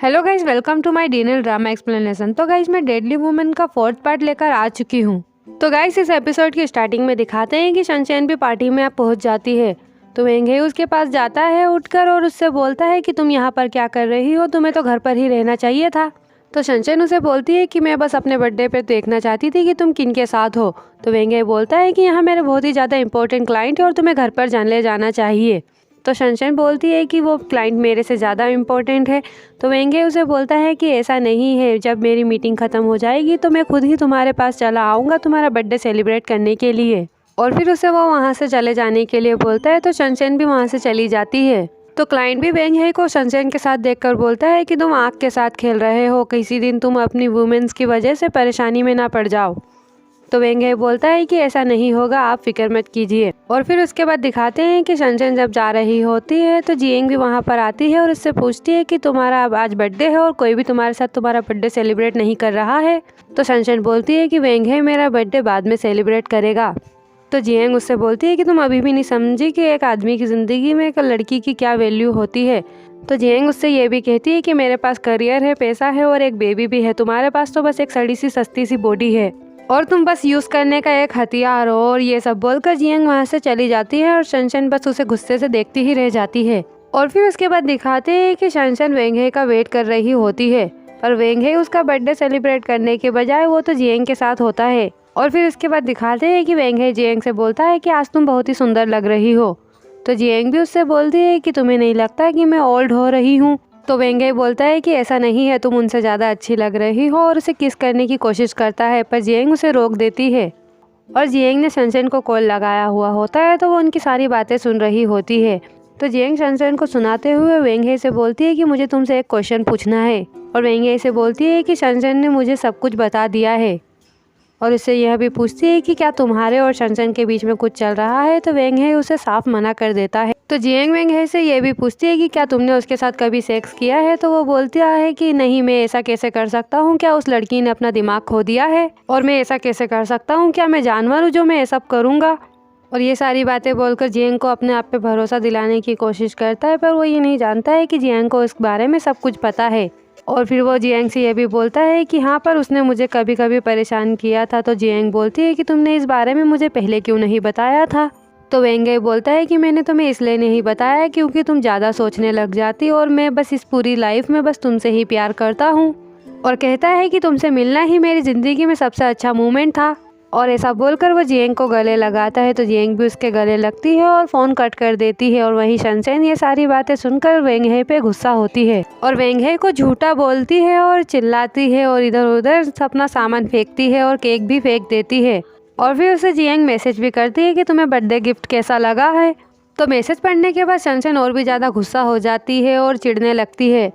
Hello guys, welcome to my dinner drama explanation. तो guys मैं deadly women का 4th part लेकर आ चुकी हूँ। तो गाइज इस एपिसोड की स्टार्टिंग में दिखाते हैं कि सनशाइन भी पार्टी में पहुँच जाती है। तो वेंगे उसके पास जाता है उठकर और उससे बोलता है कि तुम यहाँ पर क्या कर रही हो, तुम्हें तो घर पर ही रहना चाहिए था। तो सनशाइन उसे बोलती है कि मैं बस अपने बर्थडे पे देखना चाहती थी कि तुम किन के साथ हो। तो वेंगे बोलता है कि यहाँ मेरे बहुत ही ज़्यादा इंपॉर्टेंट क्लाइंट है और तुम्हें घर पर ले जाना चाहिए। तो सनशाइन बोलती है कि वो क्लाइंट मेरे से ज़्यादा इम्पोर्टेंट है। तो वेंगे उसे बोलता है कि ऐसा नहीं है, जब मेरी मीटिंग ख़त्म हो जाएगी तो मैं खुद ही तुम्हारे पास चला आऊँगा तुम्हारा बर्थडे सेलिब्रेट करने के लिए। और फिर उसे वो वहाँ से चले जाने के लिए बोलता है। तो सनशाइन भी वहाँ से चली जाती है। तो क्लाइंट भी वेंगे को सनशाइन के साथ देखकर बोलता है कि तुम आग के साथ खेल रहे हो, किसी दिन तुम अपनी वुमेन्स की वजह से परेशानी में ना पड़ जाओ। तो वेंगे बोलता है कि ऐसा नहीं होगा, आप फिक्र मत कीजिए। और फिर उसके बाद दिखाते हैं कि सनशाइन जब जा रही होती है तो जिएंग भी वहाँ पर आती है और उससे पूछती है कि तुम्हारा अब आज बर्थडे है और कोई भी तुम्हारे साथ तुम्हारा बर्थडे सेलिब्रेट नहीं कर रहा है। तो सनशाइन बोलती है कि वेंगे मेरा बर्थडे बाद में सेलिब्रेट करेगा। तो जिएंग उससे बोलती है कि तुम अभी भी नहीं समझी कि एक आदमी की ज़िंदगी में एक लड़की की क्या वैल्यू होती है। तो जिएंग उससे ये भी कहती है कि मेरे पास करियर है, पैसा है और एक बेबी भी है, तुम्हारे पास तो बस एक सड़ी सी सस्ती सी बॉडी है और तुम बस यूज़ करने का एक हथियार हो। और ये सब बोलकर जिएंग वहाँ से चली जाती है और सनशाइन बस उसे गुस्से से देखती ही रह जाती है। और फिर उसके बाद दिखाते हैं कि सनशाइन वेंगे का वेट कर रही होती है, पर वेंगे उसका बर्थडे सेलिब्रेट करने के बजाय वो तो जिएंग के साथ होता है। और फिर उसके बाद दिखाते हैं कि वेंगे जिएंग से बोलता है कि आज तुम बहुत ही सुंदर लग रही हो। तो जिएंग भी उससे बोलती है कि तुम्हें नहीं लगता कि मैं ओल्ड हो रही हूँ। तो वेंगे बोलता है कि ऐसा नहीं है, तुम उनसे ज़्यादा अच्छी लग रही हो और उसे किस करने की कोशिश करता है, पर जिएंग उसे रोक देती है। और जिएंग ने सनशाइन को कॉल लगाया हुआ होता है तो वो उनकी सारी बातें सुन रही होती है। तो जिएंग सनशाइन को सुनाते हुए वेंगे से बोलती है कि मुझे तुमसे एक क्वेश्चन पूछना है। और वेंगे से बोलती है कि सनशाइन ने मुझे सब कुछ बता दिया है। और उससे यह भी पूछती है कि क्या तुम्हारे और सनशाइन के बीच में कुछ चल रहा है। तो वेंगे उसे साफ मना कर देता है। तो जिएंग वेंगे से ये भी पूछती है कि क्या तुमने उसके साथ कभी सेक्स किया है। तो वो बोलता है कि नहीं, मैं ऐसा कैसे कर सकता हूँ, क्या उस लड़की ने अपना दिमाग खो दिया है और मैं ऐसा कैसे कर सकता हूँ, क्या मैं जानवर हूँ जो मैं ये सब करूँगा। और ये सारी बातें बोलकर जिएंग को अपने आप पे भरोसा दिलाने की कोशिश करता है, पर वो ये नहीं जानता है कि जिएंग को इस बारे में सब कुछ पता है। और फिर वो जिएंग से ये भी बोलता है कि हाँ, पर उसने मुझे कभी कभी परेशान किया था। तो जिएंग बोलती है कि तुमने इस बारे में मुझे पहले क्यों नहीं बताया था। तो वेंगे बोलता है कि मैंने तुम्हें इसलिए नहीं बताया क्योंकि तुम ज़्यादा सोचने लग जाती और मैं बस इस पूरी लाइफ में बस तुमसे ही प्यार करता हूँ। और कहता है कि तुमसे मिलना ही मेरी ज़िंदगी में सबसे अच्छा मोमेंट था। और ऐसा बोलकर वो जिएंग को गले लगाता है। तो जिएंग भी उसके गले लगती है और फ़ोन कट कर देती है। और वहीं सनशाइन ये सारी बातें सुनकर वेंगे पे गुस्सा होती है और वेंगे को झूठा बोलती है और चिल्लाती है और इधर उधर अपना सामान फेंकती है और केक भी फेंक देती है। और फिर उसे जिएंग मैसेज भी करती है कि तुम्हें बर्थडे गिफ्ट कैसा लगा है। तो मैसेज पढ़ने के बाद सनशाइन और भी ज़्यादा गुस्सा हो जाती है और चिढ़ने लगती है।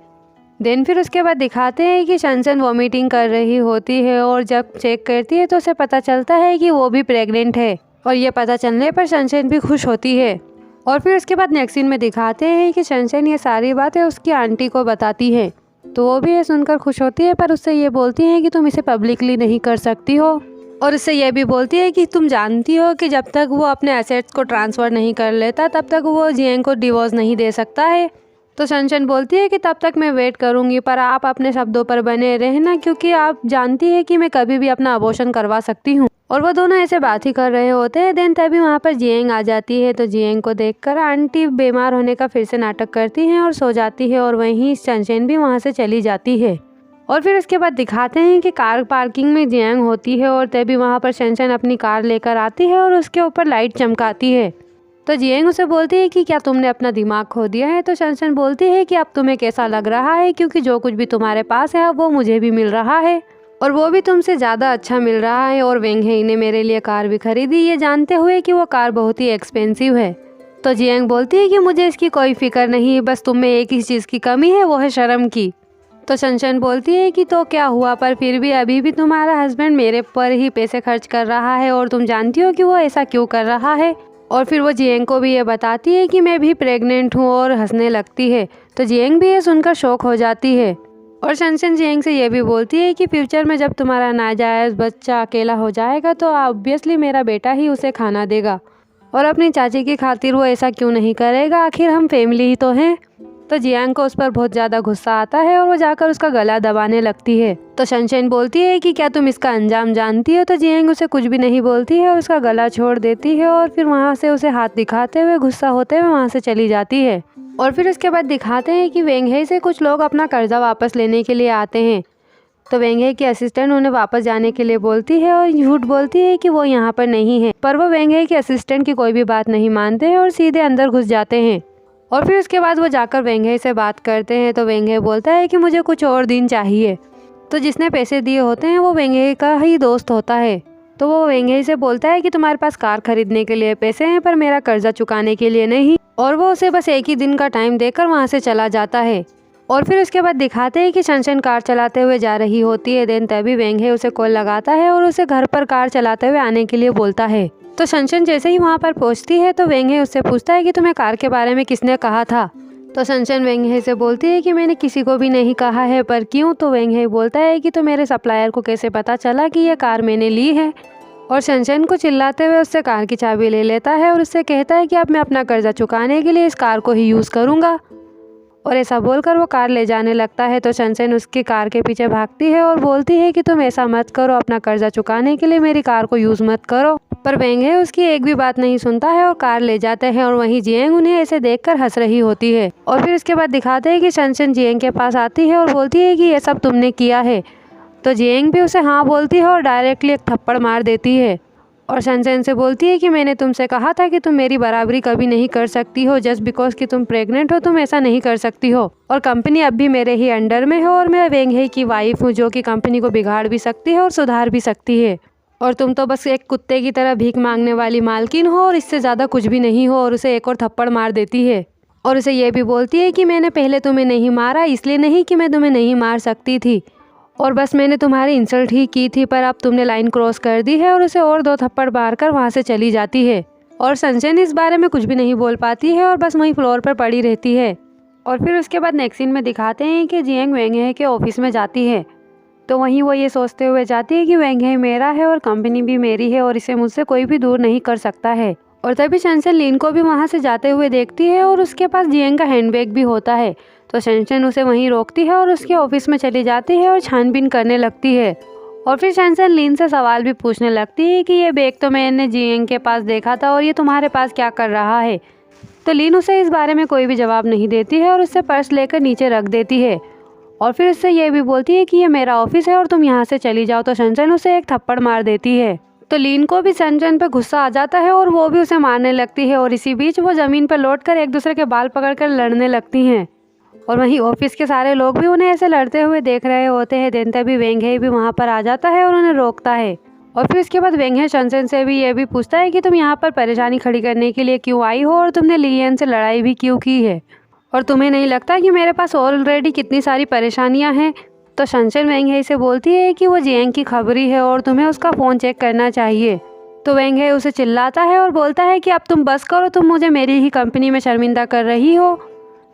देन फिर उसके बाद दिखाते हैं कि सनशाइन वॉमिटिंग कर रही होती है और जब चेक करती है तो उसे पता चलता है कि वो भी प्रेग्नेंट है। और ये पता चलने पर सनशाइन भी खुश होती है। और फिर उसके बाद नेक्स्ट सीन में दिखाते हैं कि सनशाइन ये सारी बातें उसकी आंटी को बताती है। तो वो भी ये सुनकर खुश होती है, पर उससे ये बोलती है कि तुम इसे पब्लिकली नहीं कर सकती हो। और उससे यह भी बोलती है कि तुम जानती हो कि जब तक वो अपने एसेट्स को ट्रांसफ़र नहीं कर लेता तब तक वो जिएंग को डिवोर्स नहीं दे सकता है। तो सनशाइन बोलती है कि तब तक मैं वेट करूंगी, पर आप अपने शब्दों पर बने रहना क्योंकि आप जानती है कि मैं कभी भी अपना अबॉर्शन करवा सकती हूँ। और वो दोनों ऐसे बात ही कर रहे होते हैं। देन तभी वहाँ पर जिएंग आ जाती है। तो जिएंग को देखकर आंटी बीमार होने का फिर से नाटक करती हैं और सो जाती है और वहीं सनशाइन भी वहाँ से चली जाती है। और फिर उसके बाद दिखाते हैं कि कार पार्किंग में जिएंग होती है और तभी वहाँ पर सनशाइन अपनी कार लेकर आती है और उसके ऊपर लाइट चमकाती है। तो जिएंग उसे बोलती है कि क्या तुमने अपना दिमाग खो दिया है। तो सनशाइन बोलती है कि अब तुम्हें कैसा लग रहा है, क्योंकि जो कुछ भी तुम्हारे पास है अब वो मुझे भी मिल रहा है और वो भी तुमसे ज़्यादा अच्छा मिल रहा है। और वेंगे ने मेरे लिए कार भी खरीदी, ये जानते हुए कि वो कार बहुत ही एक्सपेंसिव है। तो जिएंग बोलती है कि मुझे इसकी कोई फिक्र नहीं, बस तुम में एक ही चीज़ की कमी है, वो है शर्म की। तो सनशाइन बोलती है कि तो क्या हुआ, पर फिर भी अभी भी तुम्हारा हस्बैंड मेरे पर ही पैसे खर्च कर रहा है और तुम जानती हो कि वो ऐसा क्यों कर रहा है। और फिर वो जिएंग को भी ये बताती है कि मैं भी प्रेग्नेंट हूँ और हंसने लगती है। तो जिएंग भी ये सुनकर शॉक हो जाती है। और सनशाइन जिएंग से ये भी बोलती है कि फ्यूचर में जब तुम्हारा नाजायज़ बच्चा अकेला हो जाएगा तो ऑब्वियसली मेरा बेटा ही उसे खाना देगा और अपनी चाची की खातिर वो ऐसा क्यों नहीं करेगा, आखिर हम फैमिली ही तो हैं। तो जियांग को उस पर बहुत ज़्यादा गुस्सा आता है और वो जाकर उसका गला दबाने लगती है। तो सनशाइन बोलती है कि क्या तुम इसका अंजाम जानती हो। तो जियांग उसे कुछ भी नहीं बोलती है और उसका गला छोड़ देती है और फिर वहाँ से उसे हाथ दिखाते हुए गुस्सा होते हुए वहाँ से चली जाती है। और फिर उसके बाद दिखाते हैं कि वेंगहे से कुछ लोग अपना कर्जा वापस लेने के लिए आते हैं। तो वेंगहे की असिस्टेंट उन्हें वापस जाने के लिए बोलती है और झूठ बोलती है कि वो यहाँ पर नहीं है, पर वो वेंगहे की असिस्टेंट की कोई भी बात नहीं मानते हैं और सीधे अंदर घुस जाते हैं। और फिर उसके बाद वो जाकर वेंगहे से बात करते हैं। तो वेंगहे बोलता है कि मुझे कुछ और दिन चाहिए। तो जिसने पैसे दिए होते हैं वो वेंगहे का ही दोस्त होता है। तो वो वेंगहे से बोलता है कि तुम्हारे पास कार खरीदने के लिए पैसे हैं पर मेरा कर्जा चुकाने के लिए नहीं। और वो उसे बस एक ही दिन का टाइम देकर वहाँ से चला जाता है। और फिर उसके बाद दिखाते हैं कि सनशाइन कार चलाते हुए जा रही होती है। देन तभी वेंगहे उसे कॉल लगाता है और उसे घर पर कार चलाते हुए आने के लिए बोलता है। तो सनशाइन जैसे ही वहाँ पर पहुँचती है तो वेंगहे उससे पूछता है कि तुम्हें कार के बारे में किसने कहा था। तो सनशाइन वेंगहे से बोलती है कि मैंने किसी को भी नहीं कहा है, पर क्यों। तो वेंगहे बोलता है कि तो मेरे सप्लायर को कैसे पता चला कि ये कार मैंने ली है। और सनशाइन को चिल्लाते हुए उससे कार की चाबी ले लेता है और उससे कहता है कि अब मैं अपना कर्जा चुकाने के लिए इस कार को ही यूज़ करूँगा। और ऐसा बोलकर वो कार ले जाने लगता है। तो सनशाइन उसकी कार के पीछे भागती है और बोलती है कि तुम ऐसा मत करो, अपना कर्जा चुकाने के लिए मेरी कार को यूज़ मत करो। पर वेंगहे उसकी एक भी बात नहीं सुनता है और कार ले जाते हैं। और वहीं जियांग उन्हें ऐसे देखकर हंस रही होती है। और फिर उसके बाद दिखाते हैं कि सनशाइन जियांग के पास आती है और बोलती है कि ये सब तुमने किया है। तो जियांग भी उसे हाँ बोलती है और डायरेक्टली एक थप्पड़ मार देती है। और सनशाइन से बोलती है कि मैंने तुमसे कहा था कि तुम मेरी बराबरी कभी नहीं कर सकती हो, जस्ट बिकॉज कि तुम प्रेग्नेंट हो तुम ऐसा नहीं कर सकती हो। और कंपनी अब भी मेरे ही अंडर में है और मैं वेंगहे की वाइफ हूँ जो कि कंपनी को बिगाड़ भी सकती है और सुधार भी सकती है। और तुम तो बस एक कुत्ते की तरह भीख मांगने वाली मालकिन हो और इससे ज़्यादा कुछ भी नहीं हो। और उसे एक और थप्पड़ मार देती है और उसे ये भी बोलती है कि मैंने पहले तुम्हें नहीं मारा, इसलिए नहीं कि मैं तुम्हें नहीं मार सकती थी, और बस मैंने तुम्हारी इंसल्ट ही की थी, पर अब तुमने लाइन क्रॉस कर दी है। और उसे और 2 थप्पड़ मारकर वहाँ से चली जाती है। और सनशाइन इस बारे में कुछ भी नहीं बोल पाती है और बस वहीं फ्लोर पर पड़ी रहती है। और फिर उसके बाद नेक्स्ट सीन में दिखाते हैं कि जियांग वेंगहे के ऑफिस में जाती है। तो वहीं वो ये सोचते हुए जाती है कि वेंगहे मेरा है और कंपनी भी मेरी है और इसे मुझसे कोई भी दूर नहीं कर सकता है। और तभी सनशाइन लीन को भी वहाँ से जाते हुए देखती है और उसके पास जियांग का हैंडबैग भी होता है। तो सनशाइन उसे वहीं रोकती है और उसके ऑफिस में चली जाती है और छानबीन करने लगती है। और फिर सनशाइन लीन से सवाल भी पूछने लगती है कि ये बैग तो मैंने जियांग के पास देखा था और ये तुम्हारे पास क्या कर रहा है। तो लीन उसे इस बारे में कोई भी जवाब नहीं देती है और उससे पर्स लेकर नीचे रख देती है। और फिर उससे ये भी बोलती है कि ये मेरा ऑफिस है और तुम यहाँ से चली जाओ। तो सनशाइन उसे एक थप्पड़ मार देती है। तो लीन को भी सनशाइन पे गुस्सा आ जाता है और वो भी उसे मारने लगती है। और इसी बीच वो ज़मीन पर लौटकर एक दूसरे के बाल पकड़कर लड़ने लगती हैं। और वहीं ऑफिस के सारे लोग भी उन्हें ऐसे लड़ते हुए देख रहे होते हैं। देन तभी वेंगहे भी वहाँ पर आ जाता है और उन्हें रोकता है। और फिर इसके बाद वेंगहे सनशाइन से भी ये भी पूछता है कि तुम यहाँ पर परेशानी खड़ी करने के लिए क्यों आई हो और तुमने लियन से लड़ाई भी क्यों की है, और तुम्हें नहीं लगता कि मेरे पास ऑलरेडी कितनी सारी परेशानियाँ हैं। तो सनशाइन वेंगहे से बोलती है कि वो जियांग की खबरी है और तुम्हें उसका फ़ोन चेक करना चाहिए। तो वेंगहे उसे चिल्लाता है और बोलता है कि अब तुम बस करो, तुम मुझे मेरी ही कंपनी में शर्मिंदा कर रही हो।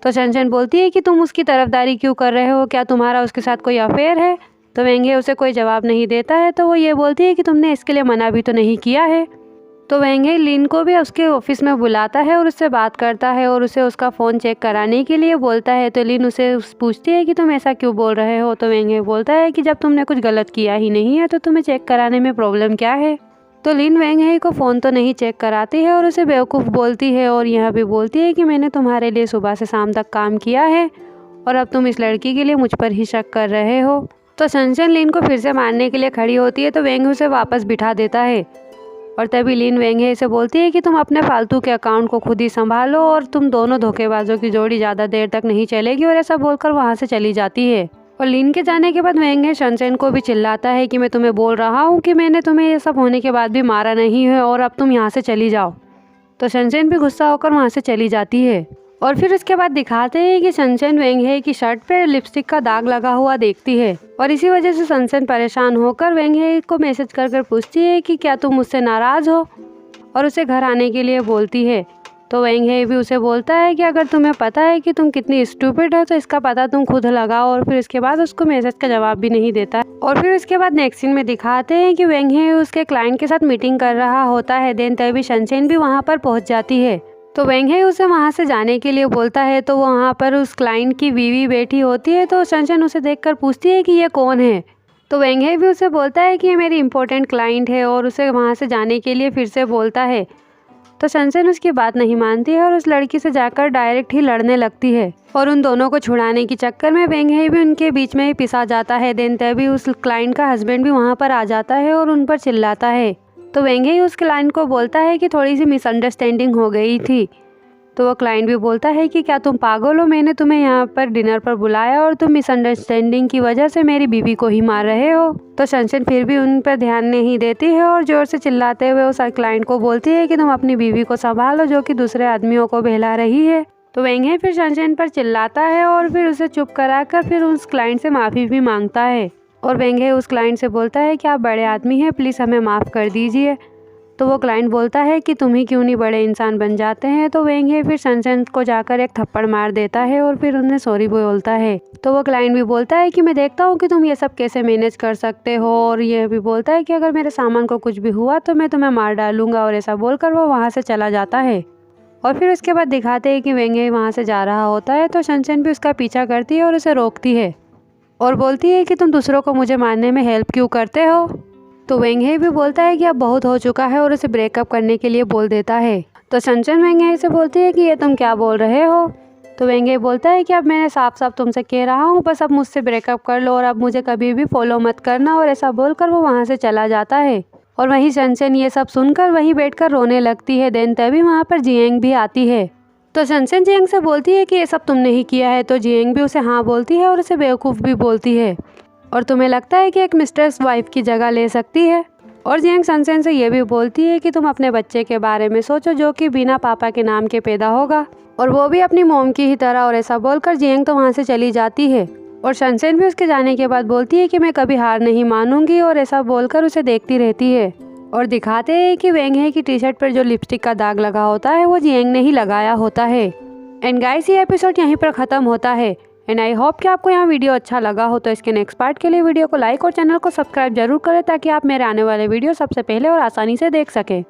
तो सनशाइन बोलती है कि तुम उसकी तरफदारी क्यों कर रहे हो, क्या तुम्हारा उसके साथ कोई अफेयर है। तो वेंगहे उसे कोई जवाब नहीं देता है। तो वो ये बोलती है कि तुमने इसके लिए मना भी तो नहीं किया है। तो वेंगहे लीन को भी उसके ऑफिस में बुलाता है और उससे बात करता है और उसे उसका फ़ोन चेक कराने के लिए बोलता है। तो लीन उसे पूछती है कि तुम ऐसा क्यों बोल रहे हो। तो वेंगहे बोलता है कि जब तुमने कुछ गलत किया ही नहीं है तो तुम्हें चेक कराने में प्रॉब्लम क्या है। तो लीन वेंगहे को फ़ोन तो नहीं चेक कराती है और उसे बेवकूफ़ बोलती है और यह भी बोलती है कि मैंने तुम्हारे लिए सुबह से शाम तक काम किया है और अब तुम इस लड़की के लिए मुझ पर ही शक कर रहे हो। तो सनशाइन लीन को फिर से मारने के लिए खड़ी होती है। तो वेंगहे उसे वापस बिठा देता है। और तभी लीन वेंगहे से बोलती है कि तुम अपने फालतू के अकाउंट को खुद ही संभालो और तुम दोनों धोखेबाजों की जोड़ी ज़्यादा देर तक नहीं चलेगी। और ऐसा बोलकर वहाँ से चली जाती है। और लीन के जाने के बाद वेंगहे सनशाइन को भी चिल्लाता है कि मैं तुम्हें बोल रहा हूँ कि मैंने तुम्हें ये सब होने के बाद भी मारा नहीं है और अब तुम यहाँ से चली जाओ। तो सनशाइन भी गुस्सा होकर वहाँ से चली जाती है। और फिर उसके बाद दिखाते हैं कि सनशाइन वेंगहे की शर्ट पर लिपस्टिक का दाग लगा हुआ देखती है और इसी वजह से सनशाइन परेशान होकर वेंगहे को मैसेज कर पूछती है कि क्या तुम मुझसे नाराज़ हो, और उसे घर आने के लिए बोलती है। तो वेंगहे भी उसे बोलता है कि अगर तुम्हें पता है कि तुम कितनी स्टूपिड हो तो इसका पता तुम खुद लगाओ। और फिर इसके बाद उसको मैसेज का जवाब भी नहीं देता। और फिर उसके बाद नेक्स्ट सीन में दिखाते हैं कि वेंगहे उसके क्लाइंट के साथ मीटिंग कर रहा होता है। देन तभी सनशाइन भी वहाँ पर पहुँच जाती है। तो वेंग हे उसे वहाँ से जाने के लिए बोलता है। तो वहाँ पर उस क्लाइंट की बीवी बैठी होती है। तो शनशन उसे देखकर पूछती है कि ये कौन है। तो वेंग हे भी उसे बोलता है कि ये मेरी इंपॉर्टेंट क्लाइंट है और उसे वहाँ से जाने के लिए फिर से बोलता है। तो शनशन उसकी बात नहीं मानती है और उस लड़की से जाकर डायरेक्ट ही लड़ने लगती है और उन दोनों को छुड़ाने के चक्कर में वेंग हे भी उनके बीच में ही पिसा जाता है। देन तभी उस क्लाइंट का हस्बैंड भी वहाँ पर आ जाता है और उन पर चिल्लाता है। तो वेंग हे उस क्लाइंट को बोलता है कि थोड़ी सी मिसअंडरस्टैंडिंग हो गई थी। तो वो क्लाइंट भी बोलता है कि क्या तुम पागल हो, मैंने तुम्हें यहाँ पर डिनर पर बुलाया और तुम मिसअंडरस्टैंडिंग की वजह से मेरी बीवी को ही मार रहे हो। तो शनशन फिर भी उन पर ध्यान नहीं देती है और जोर से चिल्लाते हुए उस क्लाइंट को बोलती है कि तुम अपनी बीवी को संभालो जो कि दूसरे आदमियों को बहला रही है। तो वेंग हे फिर शनशन पर चिल्लाता है और फिर उसे चुप कराकर फिर उस क्लाइंट से माफ़ी भी मांगता है। और वेंग हे उस क्लाइंट से बोलता है कि आप बड़े आदमी हैं, प्लीज़ हमें माफ़ कर दीजिए। तो वो क्लाइंट बोलता है कि तुम ही क्यों नहीं बड़े इंसान बन जाते हैं। तो वेंग हे फिर शनशन को जाकर एक थप्पड़ मार देता है और फिर उन्हें सॉरी बोलता है। तो वो क्लाइंट भी बोलता है कि मैं देखता हूँ कि तुम ये सब कैसे मैनेज कर सकते हो, और ये भी बोलता है कि अगर मेरे सामान को कुछ भी हुआ तो मैं तुम्हें मार डालूंगा, और ऐसा बोलकर वो वहाँ से चला जाता है। और फिर उसके बाद दिखाते हैं कि वेंग हे वहाँ से जा रहा होता है। तो शनशन भी उसका पीछा करती है और उसे रोकती है और बोलती है कि तुम दूसरों को मुझे मारने में हेल्प क्यों करते हो। तो वेंग हे भी बोलता है कि अब बहुत हो चुका है और उसे ब्रेकअप करने के लिए बोल देता है। तो शनशन वेंग हे से बोलती है कि ये तुम क्या बोल रहे हो। तो वेंग हे बोलता है कि अब मैंने साफ साफ तुमसे कह रहा हूँ, बस अब मुझसे ब्रेकअप कर लो और अब मुझे कभी भी फॉलो मत करना, और ऐसा बोलकर वो वहाँ से चला जाता है। और वहीं शनशन ये सब सुनकर वहीं बैठकर रोने लगती है। देन तभी वहाँ पर जियांग भी आती है। तो शनशन जियांग से बोलती है कि ये सब तुमने ही किया है। तो जियांग भी उसे हाँ बोलती है और उसे बेवकूफ़ भी बोलती है, और तुम्हें लगता है कि एक मिस्ट्रेस वाइफ की जगह ले सकती है। और जियांग शनशन से ये भी बोलती है कि तुम अपने बच्चे के बारे में सोचो जो कि बिना पापा के नाम के पैदा होगा, और वो भी अपनी मोम की ही तरह। और ऐसा बोलकर जियांग तो वहाँ से चली जाती है। और शनशन भी उसके जाने के बाद बोलती है कि मैं कभी हार नहीं मानूंगी, और ऐसा बोलकर उसे देखती रहती है। और दिखाते हैं कि वेंग हे की टी शर्ट पर जो लिपस्टिक का दाग लगा होता है वो जियांग ने ही लगाया होता है। एंड गाइस, ये एपिसोड यहीं पर ख़त्म होता है। एंड आई होप कि आपको यहाँ वीडियो अच्छा लगा हो। तो इसके नेक्स्ट पार्ट के लिए वीडियो को लाइक और चैनल को सब्सक्राइब जरूर करें ताकि आप मेरे आने वाले वीडियो सबसे पहले और आसानी से देख सकें।